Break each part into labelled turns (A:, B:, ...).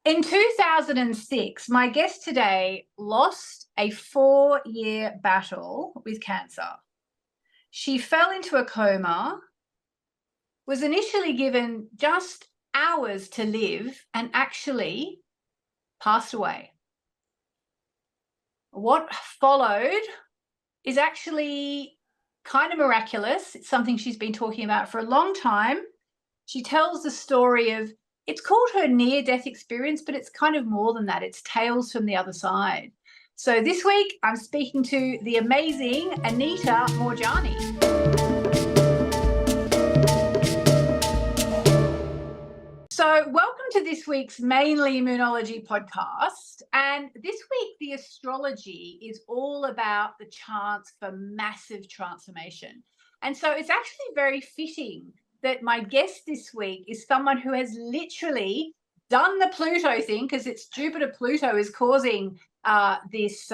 A: In 2006, my guest today lost a 4-year battle with cancer. She fell into a coma, was initially given just hours to live, and actually passed away. What followed is actually kind of miraculous. It's something she's been talking about for a long time. She tells the story of, it's called her near-death experience, but it's kind of more than that. It's tales from the other side. So this week, I'm speaking to the amazing Anita Moorjani. So welcome to this week's Mainly Moonology podcast. And this week, the astrology is all about the chance for massive transformation. And so it's actually very fitting that my guest this week is someone who has literally done the Pluto thing, because it's Jupiter Pluto is causing this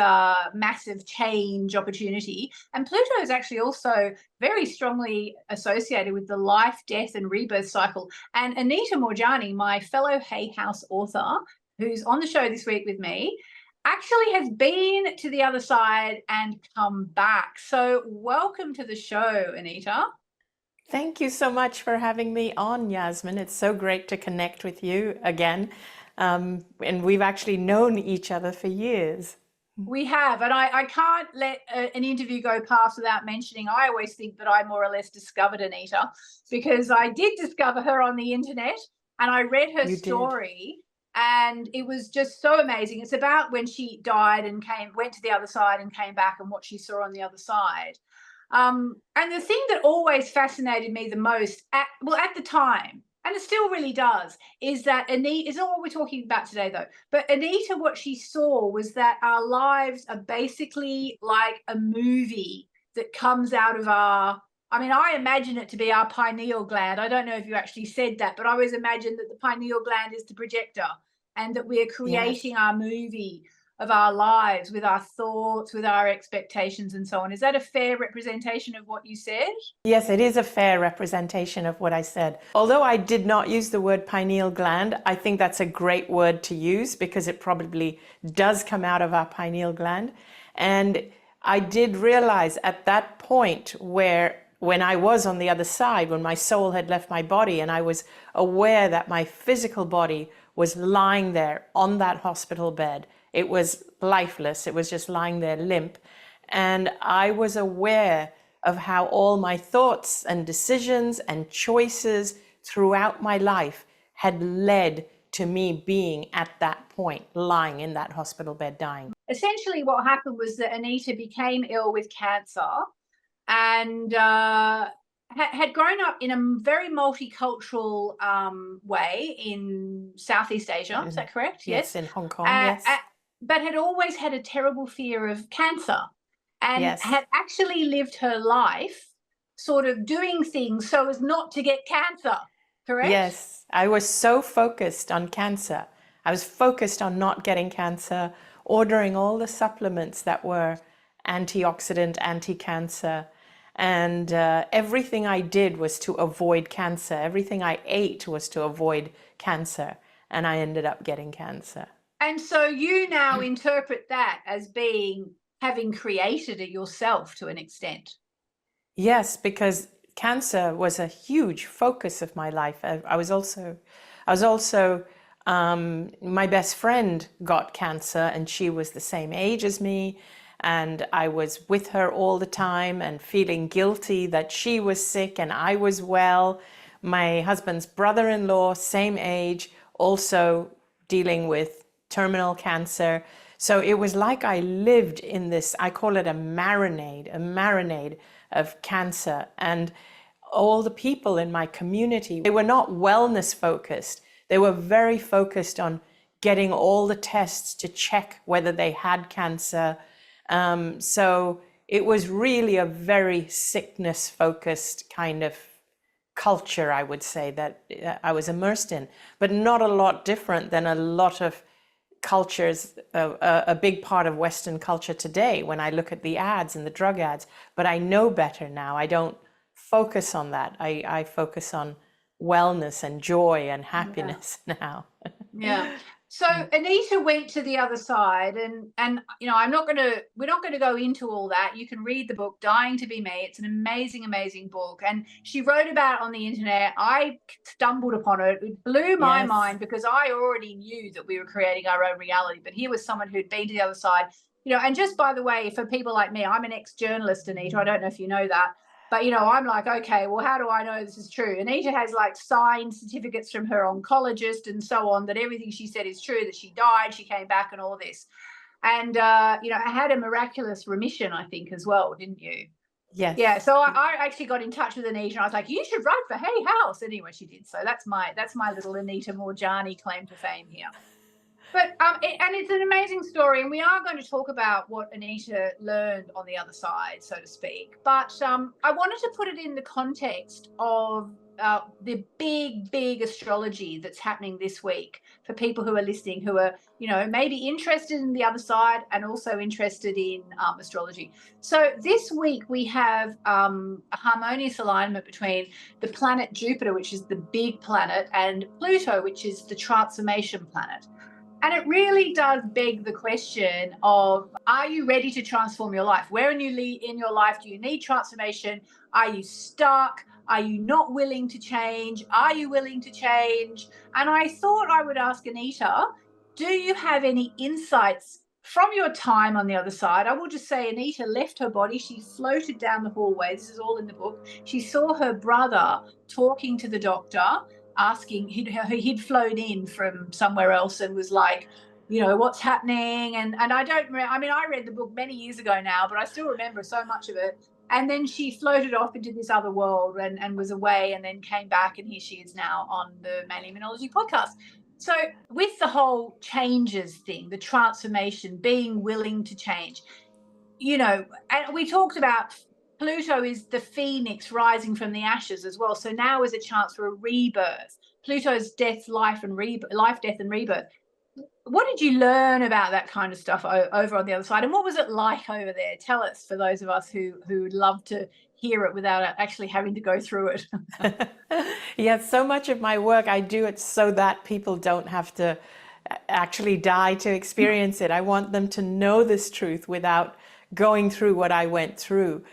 A: massive change opportunity. And Pluto is actually also very strongly associated with the life, death, and rebirth cycle. And Anita Moorjani, my fellow Hay House author, who's on the show this week with me, actually has been to the other side and come back. So welcome to the show, Anita.
B: Thank you so much for having me on, Yasmin. It's so great to connect with you again. And we've actually known each other for years.
A: We have, and I can't let an interview go past without mentioning, I always think that I more or less discovered Anita, because I did discover her on the internet and I read her story. And it was just so amazing. It's about when she died and went to the other side and came back, and what she saw on the other side. And the thing that always fascinated me the most at the time, and it still really does, is that Anita, it's not what we're talking about today though, but Anita, what she saw was that our lives are basically like a movie that comes out of I imagine it to be our pineal gland. I don't know if you actually said that, but I always imagine that the pineal gland is the projector and that we are creating our movie of our lives with our thoughts, with our expectations and so on. Is that a fair representation of what you said?
B: Yes, it is a fair representation of what I said. Although I did not use the word pineal gland, I think that's a great word to use because it probably does come out of our pineal gland. And I did realize at that point when I was on the other side, when my soul had left my body and I was aware that my physical body was lying there on that hospital bed. It was lifeless. It was just lying there limp. And I was aware of how all my thoughts and decisions and choices throughout my life had led to me being at that point, lying in that hospital bed, dying.
A: Essentially, what happened was that Anita became ill with cancer and had grown up in a very multicultural way in Southeast Asia. Is that correct?
B: Yes, in Hong Kong, yes.
A: But had always had a terrible fear of cancer and had actually lived her life sort of doing things so as not to get cancer, correct?
B: Yes, I was so focused on cancer. I was focused on not getting cancer, ordering all the supplements that were antioxidant, anti-cancer. And everything I did was to avoid cancer. Everything I ate was to avoid cancer. And I ended up getting cancer.
A: And so you now interpret that as having created it yourself to an extent.
B: Yes, because cancer was a huge focus of my life. I was also, my best friend got cancer and she was the same age as me. And I was with her all the time and feeling guilty that she was sick and I was well. My husband's brother-in-law, same age, also dealing with terminal cancer. So it was like I lived in this, I call it a marinade of cancer. And all the people in my community, they were not wellness focused. They were very focused on getting all the tests to check whether they had cancer. So it was really a very sickness focused kind of culture, I would say, that I was immersed in, but not a lot different than a lot of cultures, a big part of Western culture today when I look at the ads and the drug ads. But I know better now. I don't focus on that. I focus on wellness and joy and happiness now.
A: Yeah. So Anita went to the other side, and you know, we're not gonna go into all that. You can read the book Dying to Be Me. It's an amazing, amazing book. And she wrote about it on the internet. I stumbled upon it. It blew my mind because I already knew that we were creating our own reality. But here was someone who'd been to the other side. You know, and just by the way, for people like me, I'm an ex-journalist, Anita. I don't know if you know that. But, you know, I'm like, okay, well, how do I know this is true? Anita has like signed certificates from her oncologist and so on that everything she said is true, that she died, she came back and all this. And, you know, I had a miraculous remission, I think, as well, didn't you?
B: Yes.
A: Yeah. So I actually got in touch with Anita and I was like, you should write for Hay House. Anyway, she did. So that's my little Anita Moorjani claim to fame here. But and it's an amazing story, and we are going to talk about what Anita learned on the other side, so to speak. But I wanted to put it in the context of the big astrology that's happening this week for people who are listening, who are, you know, maybe interested in the other side and also interested in astrology. So this week we have a harmonious alignment between the planet Jupiter, which is the big planet, and Pluto, which is the transformation planet. And it really does beg the question of, are you ready to transform your life? Where in your life do you need transformation? Are you stuck? Are you not willing to change? Are you willing to change? And I thought I would ask Anita, do you have any insights from your time on the other side? I will just say Anita left her body. She floated down the hallway. This is all in the book. She saw her brother talking to the doctor, asking, he'd flown in from somewhere else and was like, you know, what's happening? And I don't remember. I mean, I read the book many years ago now, but I still remember so much of it. And then she floated off into this other world and was away, and then came back, and here she is now on the Mainly Moonology podcast. So with the whole changes thing, the transformation, being willing to change, you know, and we talked about Pluto is the phoenix rising from the ashes as well. So now is a chance for a rebirth. Pluto's death, life, death, and rebirth. What did you learn about that kind of stuff over on the other side? And what was it like over there? Tell us, for those of us who would love to hear it without actually having to go through it.
B: Yeah, so much of my work, I do it so that people don't have to actually die to experience it. I want them to know this truth without going through what I went through.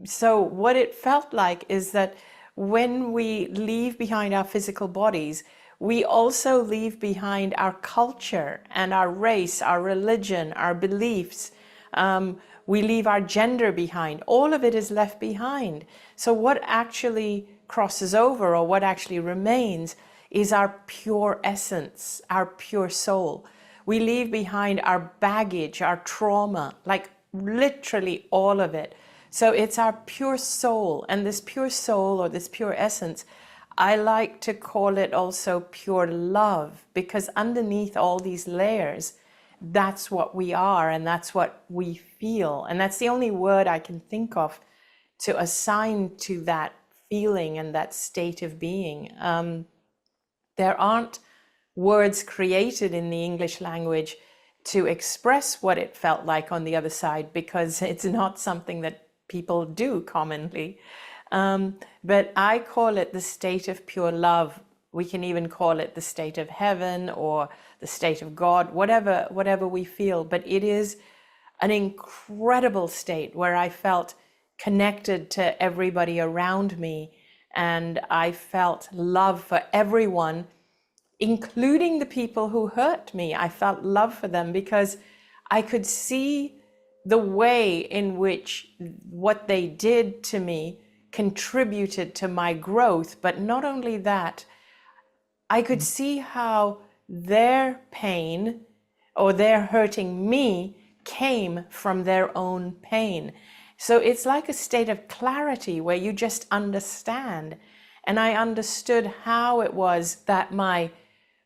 B: So what it felt like is that when we leave behind our physical bodies, we also leave behind our culture and our race, our religion, our beliefs. We leave our gender behind. All of it is left behind. So what actually crosses over, or what actually remains, is our pure essence, our pure soul. We leave behind our baggage, our trauma, like literally all of it. So it's our pure soul, and this pure soul, or this pure essence, I like to call it also pure love, because underneath all these layers, that's what we are, and that's what we feel. And that's the only word I can think of to assign to that feeling and that state of being. There aren't words created in the English language to express what it felt like on the other side, because it's not something that people do commonly. But I call it the state of pure love. We can even call it the state of heaven or the state of God, whatever we feel. But it is an incredible state where I felt connected to everybody around me, and I felt love for everyone, including the people who hurt me. I felt love for them because I could see the way in which what they did to me contributed to my growth. But not only that, I could see how their pain or their hurting me came from their own pain. So it's like a state of clarity where you just understand. And I understood how it was that my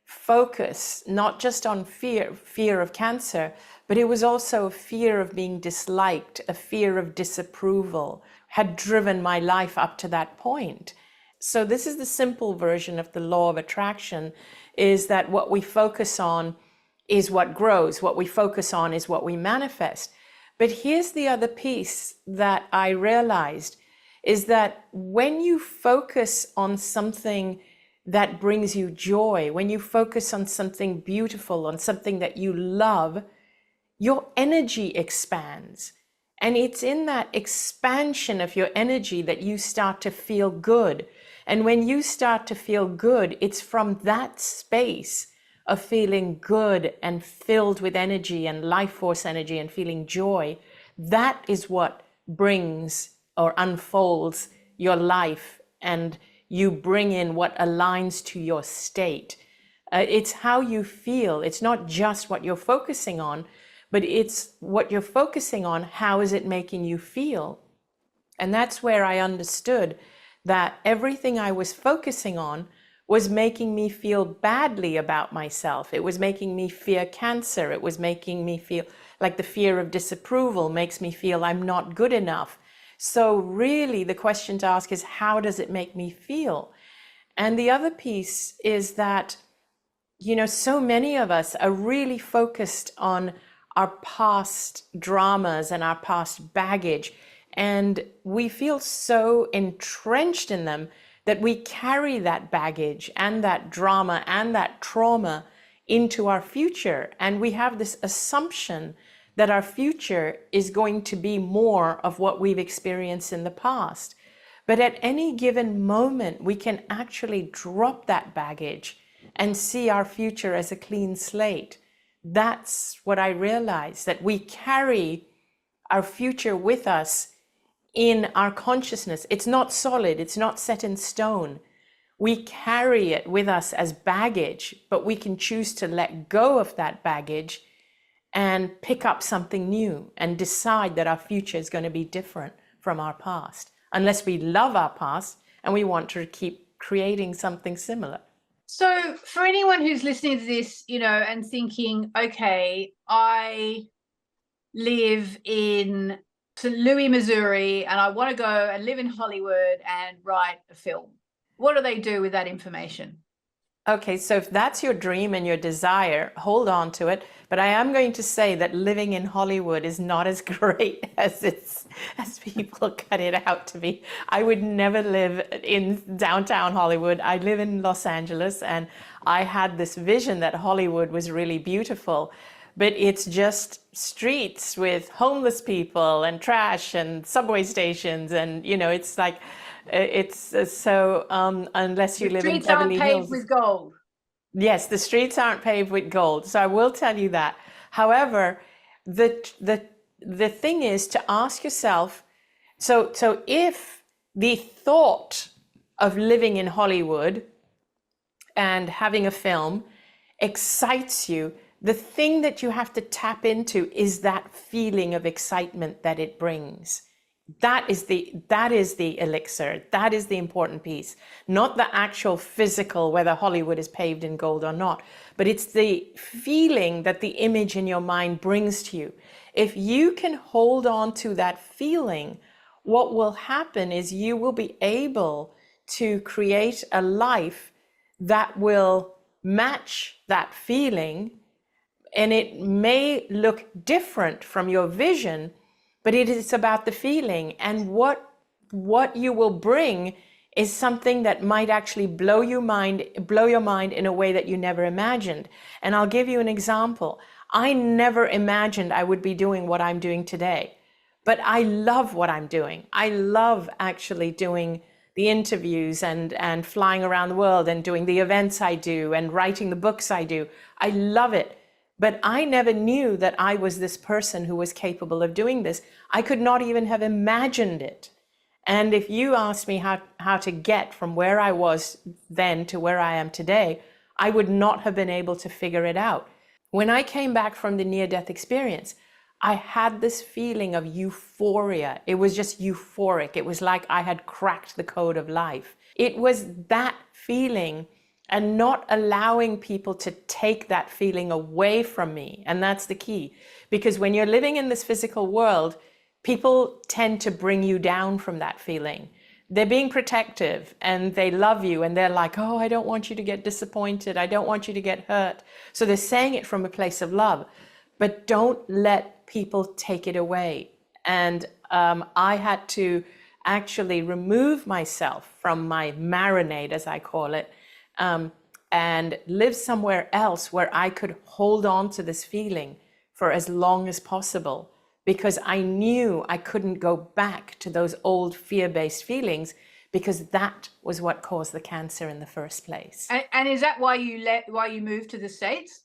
B: focus, not just on fear of cancer, but it was also a fear of being disliked, a fear of disapproval, had driven my life up to that point. So this is the simple version of the law of attraction, is that what we focus on is what grows. What we focus on is what we manifest. But here's the other piece that I realized, is that when you focus on something that brings you joy, when you focus on something beautiful, on something that you love, your energy expands. And it's in that expansion of your energy that you start to feel good. And when you start to feel good, it's from that space of feeling good and filled with energy and life force energy and feeling joy. That is what brings or unfolds your life, and you bring in what aligns to your state. It's how you feel. It's not just what you're focusing on, but it's what you're focusing on. How is it making you feel? And that's where I understood that everything I was focusing on was making me feel badly about myself. It was making me fear cancer. It was making me feel like the fear of disapproval makes me feel I'm not good enough. So really the question to ask is, how does it make me feel? And the other piece is that, you know, so many of us are really focused on our past dramas and our past baggage. And we feel so entrenched in them that we carry that baggage and that drama and that trauma into our future. And we have this assumption that our future is going to be more of what we've experienced in the past. But at any given moment, we can actually drop that baggage and see our future as a clean slate. That's what I realized, that we carry our future with us in our consciousness. It's not solid, it's not set in stone. We carry it with us as baggage, but we can choose to let go of that baggage and pick up something new and decide that our future is going to be different from our past, unless we love our past and we want to keep creating something similar.
A: So for anyone who's listening to this, you know, and thinking, okay, I live in St. Louis, Missouri, and I want to go and live in Hollywood and write a film. What do they do with that information?
B: Okay, so if that's your dream and your desire, hold on to it. But I am going to say that living in Hollywood is not as great as people cut it out to be. I would never live in downtown Hollywood. I live in Los Angeles, and I had this vision that Hollywood was really beautiful. But it's just streets with homeless people and trash and subway stations, and you know, it's like unless you live in Beverly Hills.
A: The streets aren't paved with gold.
B: Yes, the streets aren't paved with gold. So I will tell you that. However, the thing is to ask yourself, so if the thought of living in Hollywood and having a film excites you, the thing that you have to tap into is that feeling of excitement that it brings. That is the elixir. That is the important piece, not the actual physical, whether Hollywood is paved in gold or not, but it's the feeling that the image in your mind brings to you. If you can hold on to that feeling, what will happen is you will be able to create a life that will match that feeling. And it may look different from your vision, but it is about the feeling, and what you will bring is something that might actually blow your mind in a way that you never imagined. And I'll give you an example. I never imagined I would be doing what I'm doing today, but I love what I'm doing. I love actually doing the interviews and flying around the world and doing the events I do and writing the books I do. I love it. But I never knew that I was this person who was capable of doing this. I could not even have imagined it. And if you asked me how to get from where I was then to where I am today, I would not have been able to figure it out. When I came back from the near-death experience, I had this feeling of euphoria. It was just euphoric. It was like I had cracked the code of life. It was that feeling, and not allowing people to take that feeling away from me. And that's the key. Because when you're living in this physical world, people tend to bring you down from that feeling. They're being protective and they love you, and they're like, oh, I don't want you to get disappointed. I don't want you to get hurt. So they're saying it from a place of love, but don't let people take it away. And I had to actually remove myself from my marinade, as I call it, and live somewhere else where I could hold on to this feeling for as long as possible, because I knew I couldn't go back to those old fear-based feelings, because that was what caused the cancer in the first place.
A: And is that why you moved to the States?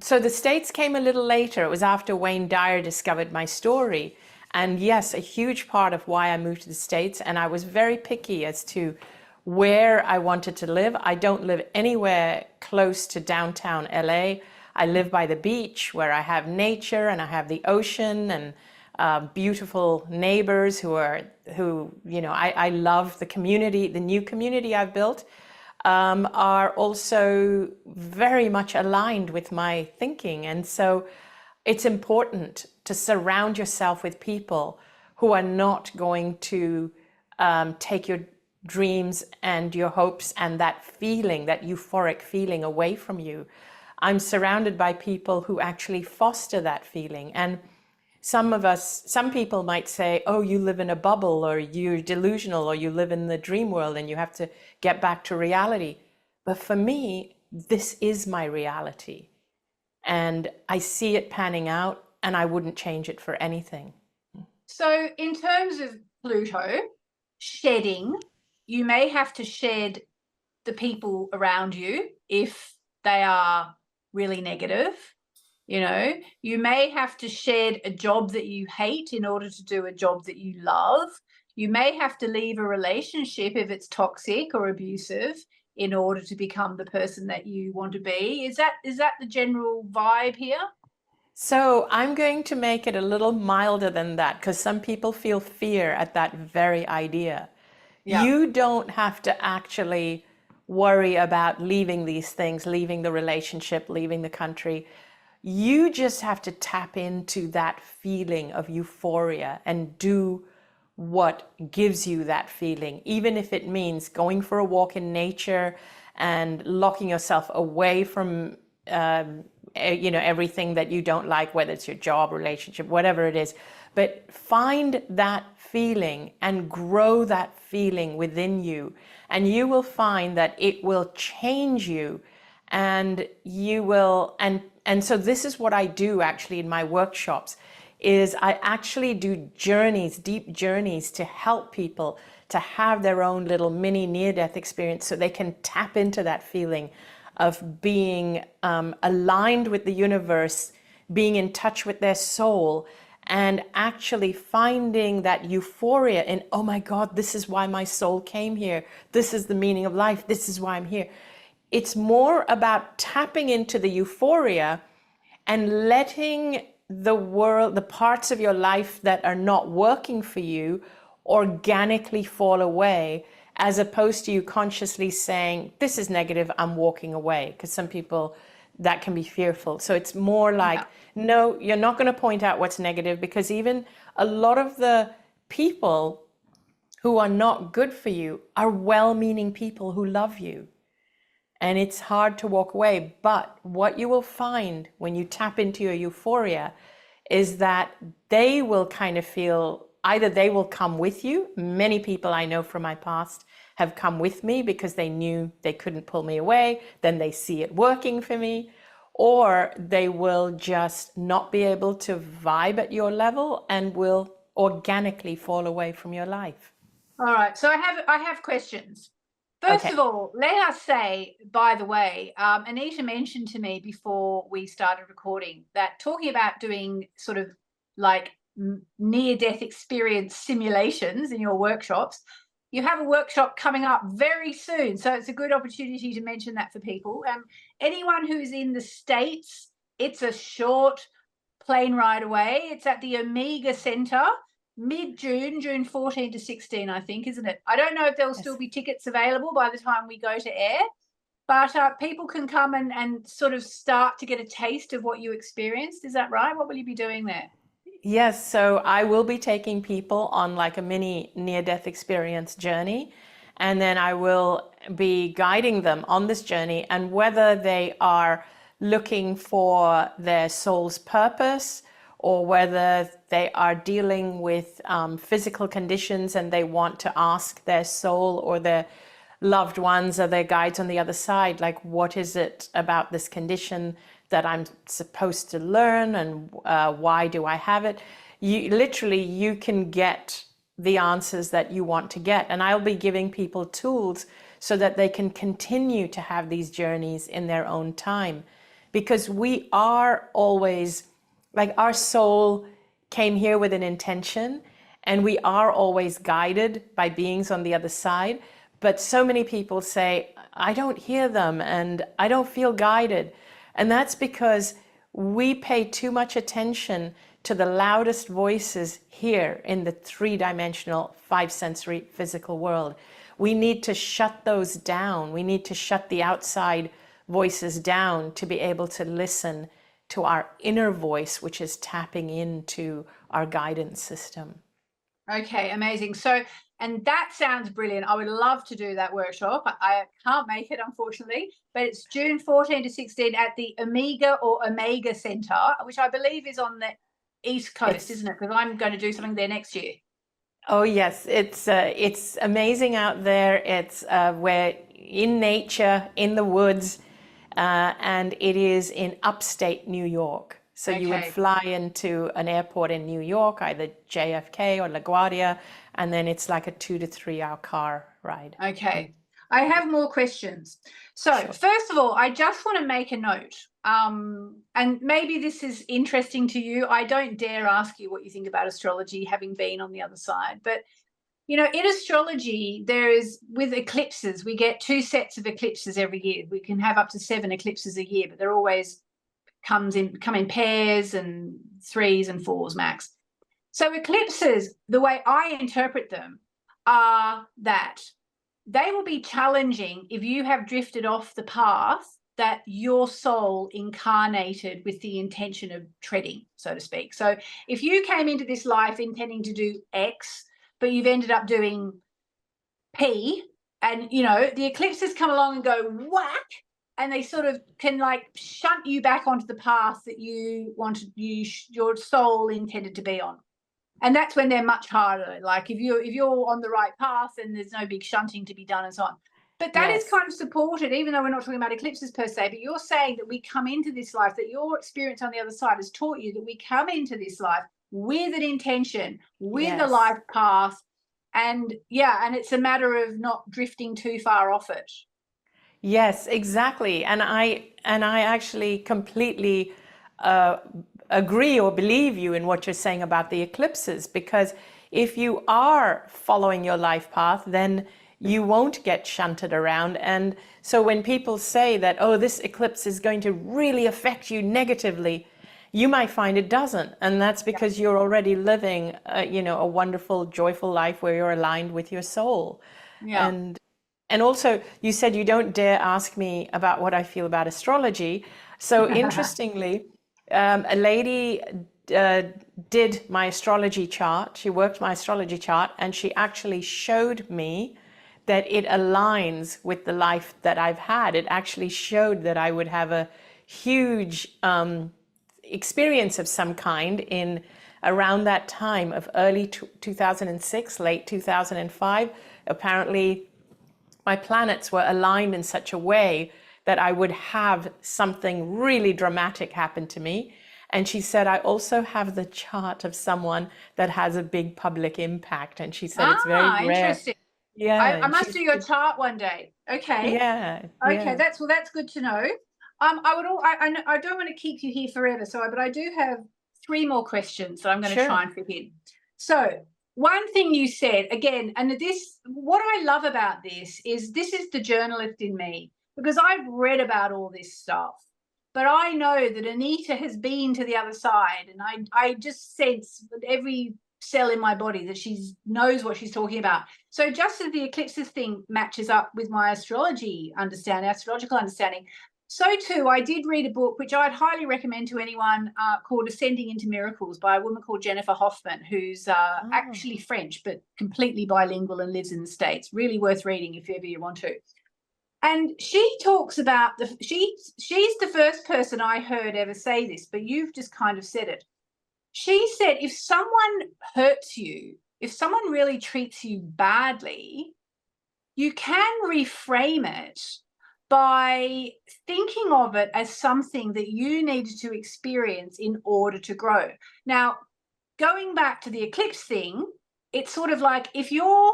B: So the States came a little later. It was after Wayne Dyer discovered my story. And yes, a huge part of why I moved to the States. And I was very picky as to where I wanted to live. I don't live anywhere close to downtown LA. I live by the beach where I have nature and I have the ocean and beautiful neighbors I love the community. The new community I've built are also very much aligned with my thinking. And so it's important to surround yourself with people who are not going to take your dreams and your hopes and that feeling, that euphoric feeling, away from you. I'm surrounded by people who actually foster that feeling. And some people might say, oh, you live in a bubble, or you're delusional, or you live in the dream world and you have to get back to reality. But for me, this is my reality. And I see it panning out, and I wouldn't change it for anything.
A: So in terms of Pluto shedding, you may have to shed the people around you if they are really negative. You may have to shed a job that you hate in order to do a job that you love. You may have to leave a relationship if it's toxic or abusive in order to become the person that you want to be. Is that the general vibe here?
B: So I'm going to make it a little milder than that, because some people feel fear at that very idea. Yeah. You don't have to actually worry about leaving these things, leaving the relationship, leaving the country. You just have to tap into that feeling of euphoria and do what gives you that feeling, even if it means going for a walk in nature and locking yourself away from everything that you don't like, whether it's your job, relationship, whatever it is. But find that feeling and grow that feeling within you, and you will find that it will change you, and you will, and so this is what I do actually in my workshops, is I actually do journeys, deep journeys, to help people to have their own little mini near-death experience, so they can tap into that feeling of being aligned with the universe, being in touch with their soul, and actually finding that euphoria in, oh my God, this is why my soul came here. This is the meaning of life. This is why I'm here. It's more about tapping into the euphoria and letting the world, the parts of your life that are not working for you, organically fall away, as opposed to you consciously saying, this is negative, I'm walking away. Because some people, that can be fearful. So it's more like, no, you're not going to point out what's negative, because even a lot of the people who are not good for you are well-meaning people who love you. And it's hard to walk away. But what you will find when you tap into your euphoria is that they will kind of feel, either they will come with you. Many people I know from my past have come with me because they knew they couldn't pull me away. Then they see it working for me. Or they will just not be able to vibe at your level and will organically fall away from your life.
A: All right. So I have questions. First of all, let us say, by the way, Anita mentioned to me before we started recording that talking about doing sort of like near-death experience simulations in your workshops, you have a workshop coming up very soon. So it's a good opportunity to mention that for people. Anyone who's in the States, it's a short plane ride away. It's at the Omega Center. Mid-June, June 14 to 16, I think, isn't it? I don't know if there'll still be tickets available by the time we go to air, but people can come and sort of start to get a taste of what you experienced. Is that right? What will you be doing there?
B: Yes, so I will be taking people on like a mini near-death experience journey, and then I will be guiding them on this journey, and whether they are looking for their soul's purpose, or whether they are dealing with physical conditions and they want to ask their soul or their loved ones or their guides on the other side, like, what is it about this condition that I'm supposed to learn, and why do I have it? You can get the answers that you want to get. And I'll be giving people tools so that they can continue to have these journeys in their own time. Because we are always, like, our soul came here with an intention, and we are always guided by beings on the other side. But so many people say, I don't hear them and I don't feel guided. And that's because we pay too much attention to the loudest voices here in the three-dimensional, five-sensory physical world. We need to shut those down. We need to shut the outside voices down to be able to listen to our inner voice, which is tapping into our guidance system.
A: Okay, amazing. So, and that sounds brilliant. I would love to do that workshop. I can't make it, unfortunately, but it's June 14 to 16 at the Omega Centre, which I believe is on the East Coast, isn't it? Because I'm going to do something there next year.
B: Oh yes, it's amazing out there. It's we're in nature, in the woods, and it is in upstate New York. So you would fly into an airport in New York, either JFK or LaGuardia, and then it's like a 2 to 3 hour car ride.
A: Okay. I have more questions. So first of all, I just want to make a note. And maybe this is interesting to you. I don't dare ask you what you think about astrology, having been on the other side. But, you know, in astrology, with eclipses, we get 2 sets of eclipses every year. We can have up to 7 eclipses a year, but they're always come in pairs and 3s and 4s max. So eclipses, the way I interpret them, are that they will be challenging if you have drifted off the path that your soul incarnated with the intention of treading, so to speak. So if you came into this life intending to do X, but you've ended up doing P, and, you know, the eclipses come along and go whack, and they sort of can, like, shunt you back onto the path that you wanted, your soul intended to be on. And that's when they're much harder. Like, if you're on the right path, and there's no big shunting to be done and so on. But that is kind of supported, even though we're not talking about eclipses per se, but you're saying that we come into this life, that your experience on the other side has taught you that we come into this life with an intention, with a life path, and and it's a matter of not drifting too far off it.
B: Yes, exactly. And I actually completely agree or believe you in what you're saying about the eclipses, because if you are following your life path, then you won't get shunted around. And so when people say that, oh, this eclipse is going to really affect you negatively, you might find it doesn't. And that's because you're already living, a wonderful, joyful life where you're aligned with your soul.
A: Yeah.
B: And also, you said you don't dare ask me about what I feel about astrology. So interestingly, a lady did my astrology chart. She worked my astrology chart, and she actually showed me that it aligns with the life that I've had. It actually showed that I would have a huge experience of some kind in around that time of early 2006, late 2005. Apparently, my planets were aligned in such a way that I would have something really dramatic happen to me. And she said, I also have the chart of someone that has a big public impact. And she said, it's very rare.
A: Interesting.
B: Yeah.
A: I must do your chart one day. Okay.
B: Yeah.
A: Okay, that's good to know. I don't want to keep you here forever, but I do have 3 more questions that I'm going to try and fit in. So, one thing you said again, and what I love about this is the journalist in me, because I've read about all this stuff, but I know that Anita has been to the other side, and I just sense with every cell in my body that she knows what she's talking about. So just as the eclipses thing matches up with my astrological understanding, so too, I did read a book which I'd highly recommend to anyone called Ascending into Miracles by a woman called Jennifer Hoffman, who's actually French, but completely bilingual and lives in the States. Really worth reading if ever you want to. And she talks about she's the first person I heard ever say this, but you've just kind of said it. She said, if someone hurts you, if someone really treats you badly, you can reframe it by thinking of it as something that you needed to experience in order to grow. Now, going back to the eclipse thing, it's sort of like if you're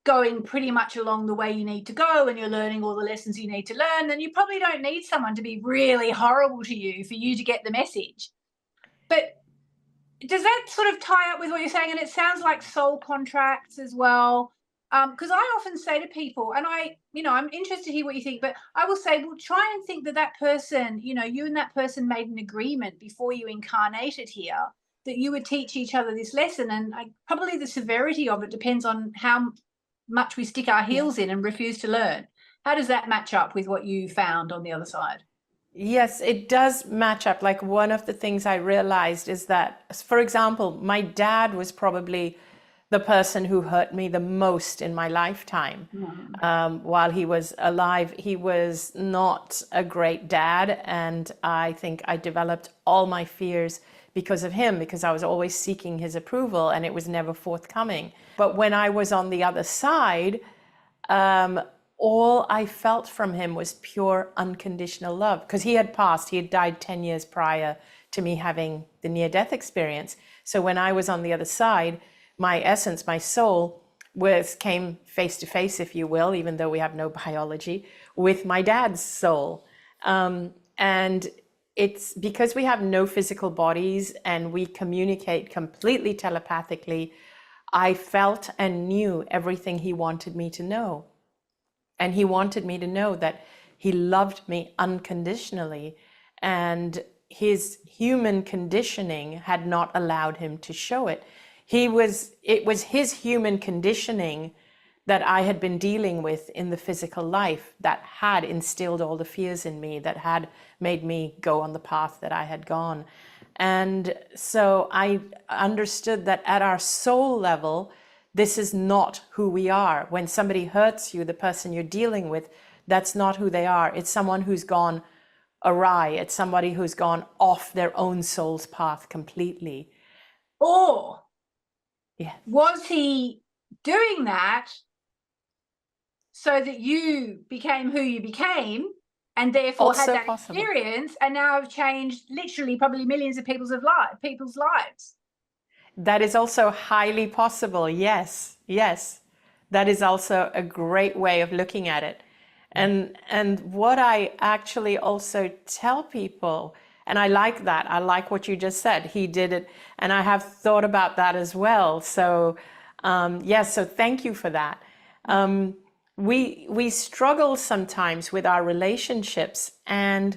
A: going pretty much along the way you need to go and you're learning all the lessons you need to learn, then you probably don't need someone to be really horrible to you for you to get the message. But does that sort of tie up with what you're saying? And it sounds like soul contracts as well. Because I often say to people, and I'm interested to hear what you think, but I will say, well, try and think that that person, you and that person made an agreement before you incarnated here that you would teach each other this lesson. And probably the severity of it depends on how much we stick our heels in and refuse to learn. How does that match up with what you found on the other side?
B: Yes, it does match up. Like one of the things I realized is that, for example, my dad was probably the person who hurt me the most in my lifetime. While he was alive, he was not a great dad. And I think I developed all my fears because of him, because I was always seeking his approval and it was never forthcoming. But when I was on the other side, all I felt from him was pure unconditional love, because he had passed. He had died 10 years prior to me having the near-death experience. So when I was on the other side, my essence, my soul, came face to face, if you will, even though we have no biology, with my dad's soul. And it's because we have no physical bodies and we communicate completely telepathically. I felt and knew everything he wanted me to know. And he wanted me to know that he loved me unconditionally, and his human conditioning had not allowed him to show it. It was his human conditioning that I had been dealing with in the physical life that had instilled all the fears in me, that had made me go on the path that I had gone. And so I understood that at our soul level, this is not who we are. When somebody hurts you, the person you're dealing with, that's not who they are. It's someone who's gone awry. It's somebody who's gone off their own soul's path completely.
A: Or
B: yeah,
A: was he doing that so that you became who you became and therefore
B: also
A: had that
B: possible.
A: experience and now have changed literally probably millions of people's lives?
B: That is also highly possible. Yes, yes. That is also a great way of looking at it. And what I actually also tell people, and I like that, I like what you just said, he did it, and I have thought about that as well. So yes, so thank you for that. We struggle sometimes with our relationships, and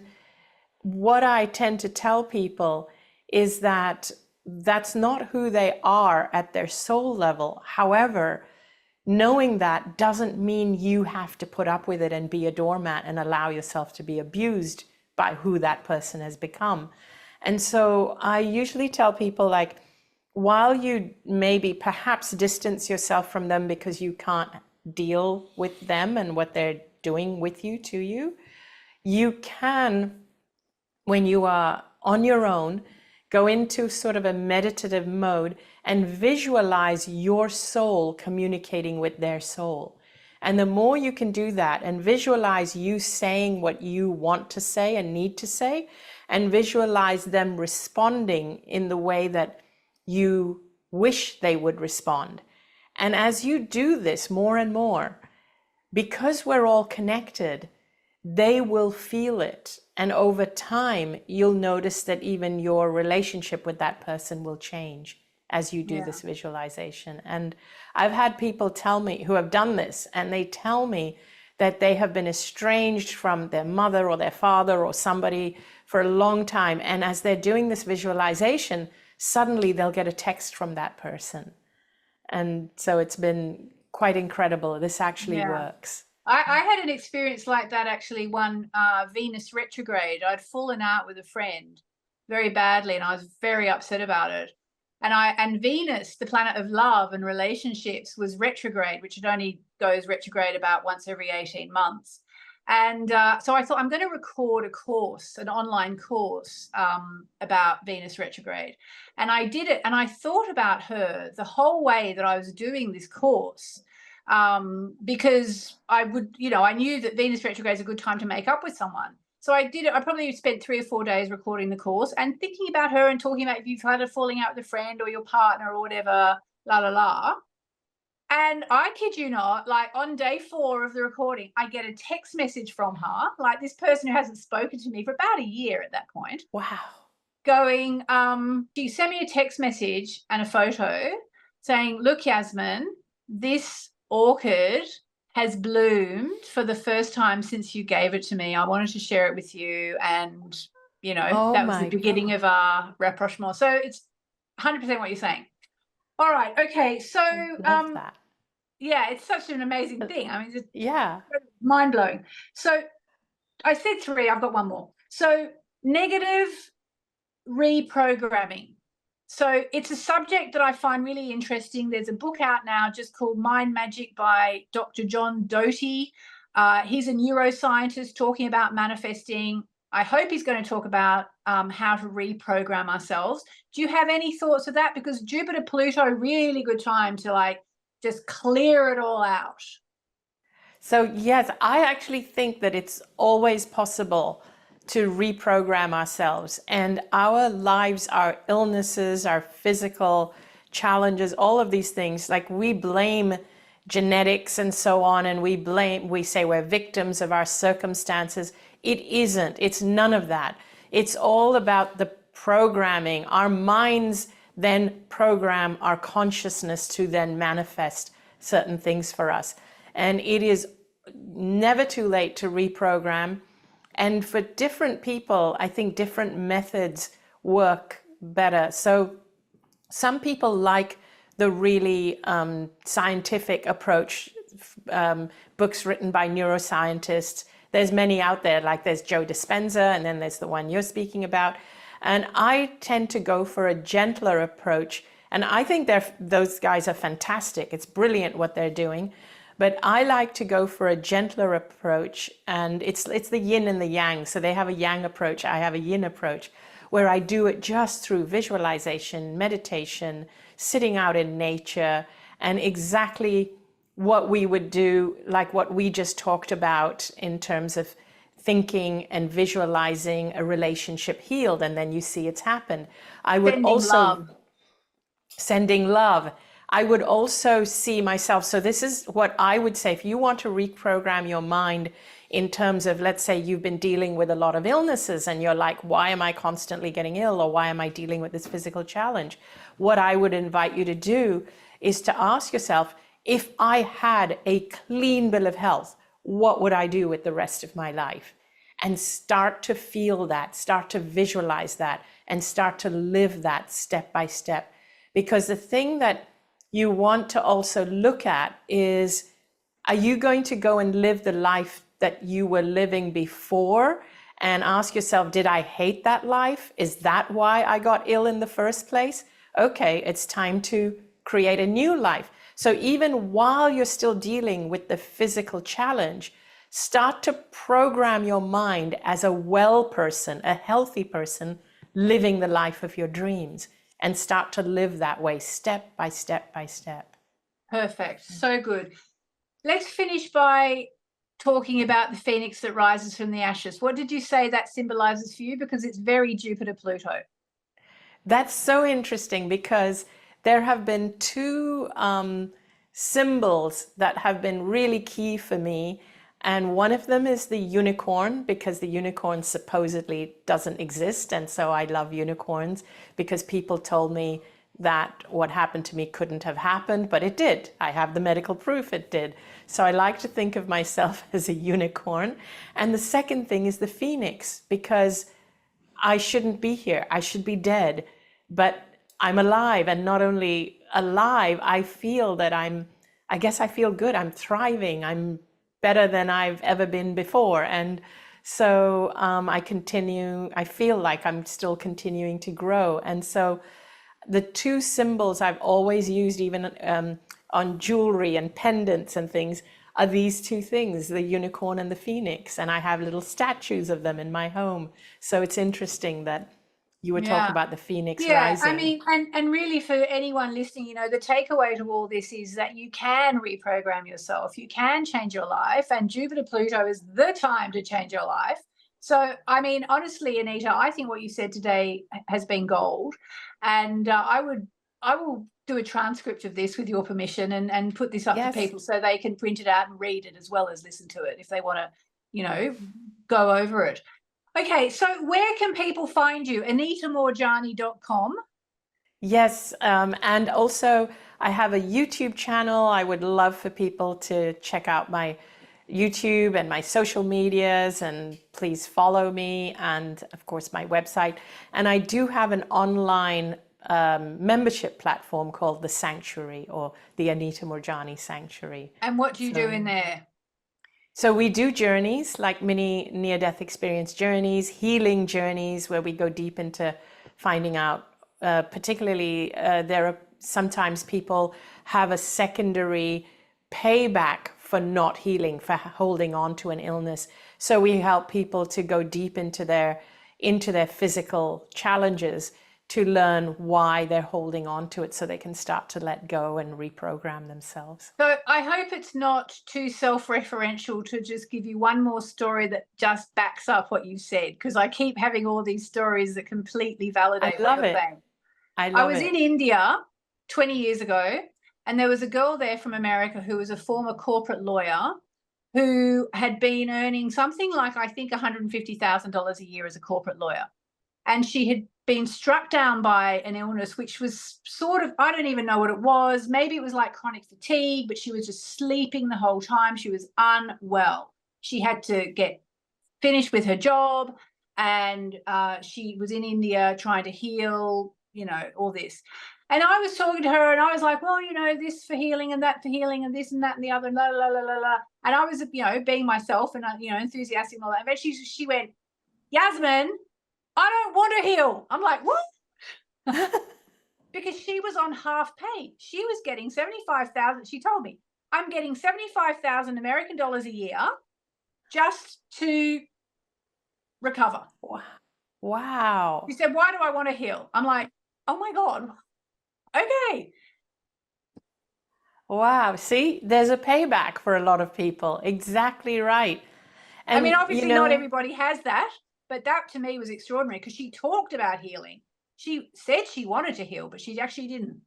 B: what I tend to tell people is that that's not who they are at their soul level. However, knowing that doesn't mean you have to put up with it and be a doormat and allow yourself to be abused by who that person has become. And so I usually tell people, like, while you maybe perhaps distance yourself from them because you can't deal with them and what they're doing with you, to you, you can, when you are on your own, go into sort of a meditative mode and visualize your soul communicating with their soul. And the more you can do that and visualize you saying what you want to say and need to say, and visualize them responding in the way that you wish they would respond. And as you do this more and more, because we're all connected, they will feel it. And over time, you'll notice that even your relationship with that person will change as you do this visualization. And I've had people tell me who have done this, and they tell me that they have been estranged from their mother or their father or somebody for a long time. And as they're doing this visualization, suddenly they'll get a text from that person. And so it's been quite incredible. This actually works.
A: I had an experience like that actually one Venus retrograde. I'd fallen out with a friend very badly and I was very upset about it. And Venus, the planet of love and relationships, was retrograde, which it only goes retrograde about once every 18 months. And so I thought, I'm going to record a course, an online course about Venus retrograde. And I did it, and I thought about her the whole way that I was doing this course. because I would, I knew that Venus retrograde is a good time to make up with someone. So I did it. I probably spent 3 or 4 days recording the course and thinking about her and talking about if you've had a falling out with a friend or your partner or whatever, la, la, la. And I kid you not, like on day 4 of the recording, I get a text message from her, like this person who hasn't spoken to me for about a year at that point.
B: Wow.
A: Going, she sent me a text message and a photo saying, look, Yasmin, this orchid has bloomed for the first time since you gave it to me. I wanted to share it with you. And, that was the beginning of our rapprochement. So it's 100% what you're saying. All right. Okay. So, yeah, it's such an amazing thing. I mean, it's mind blowing. So I said 3, I've got 1 more. So negative reprogramming. So it's a subject that I find really interesting. There's a book out now just called Mind Magic by Dr. John Doty. He's a neuroscientist talking about manifesting. I hope he's going to talk about how to reprogram ourselves. Do you have any thoughts of that? Because Jupiter, Pluto, really good time to just clear it all out.
B: So yes, I actually think that it's always possible to reprogram ourselves, and our lives, our illnesses, our physical challenges, all of these things, like we blame genetics and so on, and we say we're victims of our circumstances. It isn't. It's none of that. It's all about the programming. Our minds then program our consciousness to then manifest certain things for us. And it is never too late to reprogram. And for different people, I think different methods work better. So some people like the really scientific approach, books written by neuroscientists. There's many out there, like there's Joe Dispenza, and then there's the one you're speaking about. And I tend to go for a gentler approach. And I think those guys are fantastic. It's brilliant what they're doing. But I like to go for a gentler approach, and it's the yin and the yang. So they have a yang approach, I have a yin approach, where I do it just through visualization, meditation, sitting out in nature, and exactly what we would do, like what we just talked about in terms of thinking and visualizing a relationship healed, and then you see it's happened. I would sending love. I would also see myself, so this is what I would say, if you want to reprogram your mind in terms of, let's say you've been dealing with a lot of illnesses and you're like, why am I constantly getting ill, or why am I dealing with this physical challenge? What I would invite you to do is to ask yourself, if I had a clean bill of health, what would I do with the rest of my life? And start to feel that, start to visualize that, and start to live that step by step. Because the thing that you want to also look at is, are you going to go and live the life that you were living before and ask yourself, did I hate that life? Is that why I got ill in the first place? Okay, it's time to create a new life. So even while you're still dealing with the physical challenge, start to program your mind as a well person, a healthy person, living the life of your dreams. And start to live that way, step by step by step.
A: Perfect. So good. Let's finish by talking about the phoenix that rises from the ashes. What did you say that symbolizes for you? Because it's very Jupiter, Pluto.
B: That's so interesting, because there have been 2 symbols that have been really key for me. And one of them is the unicorn, because the unicorn supposedly doesn't exist. And so I love unicorns, because people told me that what happened to me couldn't have happened, but it did. I have the medical proof it did. So I like to think of myself as a unicorn. And the second thing is the phoenix, because I shouldn't be here. I should be dead, but I'm alive. And not only alive, I feel that I guess I feel good. I'm thriving. I'm better than I've ever been before. And so I feel like I'm still continuing to grow. And so the 2 symbols I've always used, even on jewelry and pendants and things, are these 2 things, the unicorn and the phoenix. And I have little statues of them in my home. So it's interesting that You were talking about the phoenix
A: Yeah,
B: rising.
A: I mean, and really for anyone listening, you know, the takeaway to all this is that you can reprogram yourself. You can change your life, and Jupiter Pluto is the time to change your life. So, I mean, honestly, Anita, I think what you said today has been gold, and I will do a transcript of this with your permission and put this up to people so they can print it out and read it as well as listen to it if they want to, you know, go over it. Okay, so where can people find you? AnitaMoorjani.com.
B: Yes, and also I have a YouTube channel. I would love for people to check out my YouTube and my social medias, and please follow me, and of course my website. And I do have an online membership platform called The Sanctuary, or the Anita Moorjani Sanctuary.
A: And what do you do in there?
B: So we do journeys, like mini near-death experience journeys, healing journeys, where we go deep into finding out, particularly there are sometimes people have a secondary payback for not healing, for holding on to an illness. So we help people to go deep into their physical challenges to learn why they're holding on to it, so they can start to let go and reprogram themselves.
A: So I hope it's not too self-referential to just give you one more story that just backs up what you said, because I keep having all these stories that completely validate what you're saying. I was in India 20 years ago, and there was a girl there from America who was a former corporate lawyer who had been earning something like, I think, $150,000 a year as a corporate lawyer. And she had been struck down by an illness, which was sort of, I don't even know what it was. Maybe it was like chronic fatigue, but she was just sleeping the whole time. She was unwell. She had to get finished with her job, and she was in India trying to heal, you know, all this. And I was talking to her, and I was like, well, you know, this for healing and that for healing and this and that and the other, la, la, la, la, la. And I was, you know, being myself and, you know, enthusiastic and all that. But she went, Yasmin, I don't want to heal. I'm like, what? Because she was on half pay. She was getting 75,000. She told me, I'm getting 75,000 American dollars a year just to recover.
B: Wow.
A: She said, why do I want to heal? I'm like, oh my God. Okay.
B: Wow. See, there's a payback for a lot of people. Exactly right. And,
A: I mean, obviously not everybody has that, but that to me was extraordinary, because she talked about healing. She said she wanted to heal, but she actually didn't.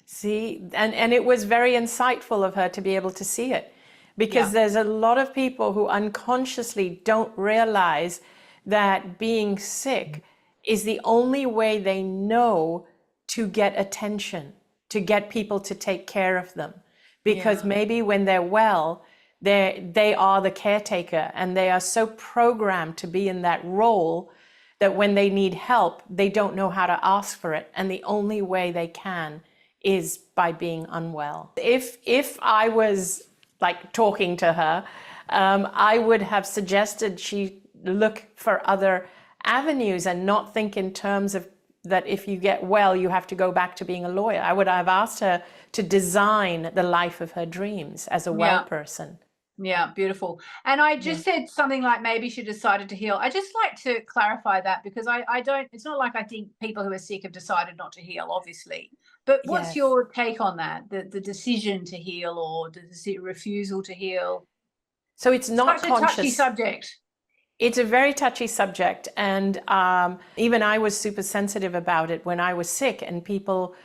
B: See, and it was very insightful of her to be able to see it, because there's a lot of people who unconsciously don't realize that being sick is the only way they know to get attention, to get people to take care of them. Because maybe when they're well, they are the caretaker, and they are so programmed to be in that role that when they need help, they don't know how to ask for it. And the only way they can is by being unwell. If I was like talking to her, I would have suggested she look for other avenues and not think in terms of that if you get well, you have to go back to being a lawyer. I would have asked her to design the life of her dreams as a well person.
A: Yeah, beautiful. And I just said something like maybe she decided to heal. I just like to clarify that, because I don't, it's not like I think people who are sick have decided not to heal, obviously. But what's your take on that? The decision to heal, or the refusal to heal?
B: So it's not
A: such a touchy subject.
B: It's a very touchy subject. And even I was super sensitive about it when I was sick, and people,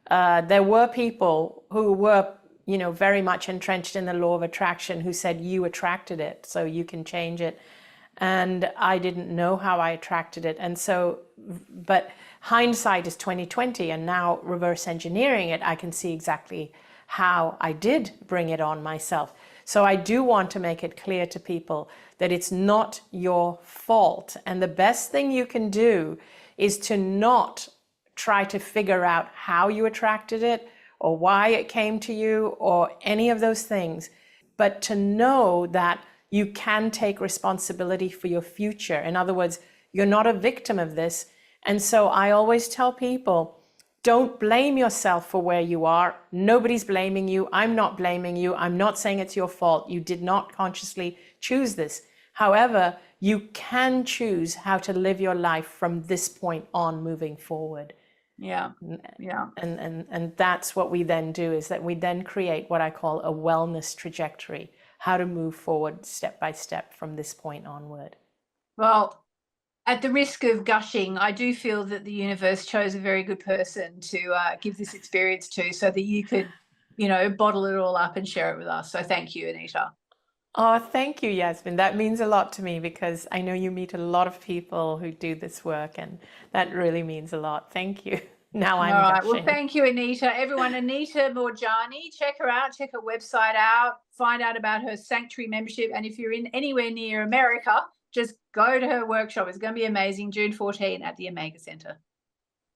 B: there were people who were, you know, very much entrenched in the law of attraction, who said, you attracted it, so you can change it. And I didn't know how I attracted it. And so, but hindsight is 2020, and now reverse engineering it, I can see exactly how I did bring it on myself. So I do want to make it clear to people that it's not your fault. And the best thing you can do is to not try to figure out how you attracted it, or why it came to you, or any of those things, but to know that you can take responsibility for your future. In other words, you're not a victim of this. And so I always tell people, don't blame yourself for where you are. Nobody's blaming you. I'm not blaming you. I'm not saying it's your fault. You did not consciously choose this. However, you can choose how to live your life from this point on moving forward.
A: Yeah.
B: And that's what we then do, is that we then create what I call a wellness trajectory, how to move forward step by step from this point onward.
A: Well, at the risk of gushing, I do feel that the universe chose a very good person to give this experience to, so that you could, you know, bottle it all up and share it with us. So thank you, Anita.
B: Oh, thank you, Yasmin. That means a lot to me, because I know you meet a lot of people who do this work, and that really means a lot. Thank you. Now I'm
A: All right.
B: gushing.
A: Well, thank you, Anita. Everyone, Anita Moorjani, check her out, check her website out, find out about her sanctuary membership. And if you're in anywhere near America, just go to her workshop. It's going to be amazing. June 14 at the Omega Center.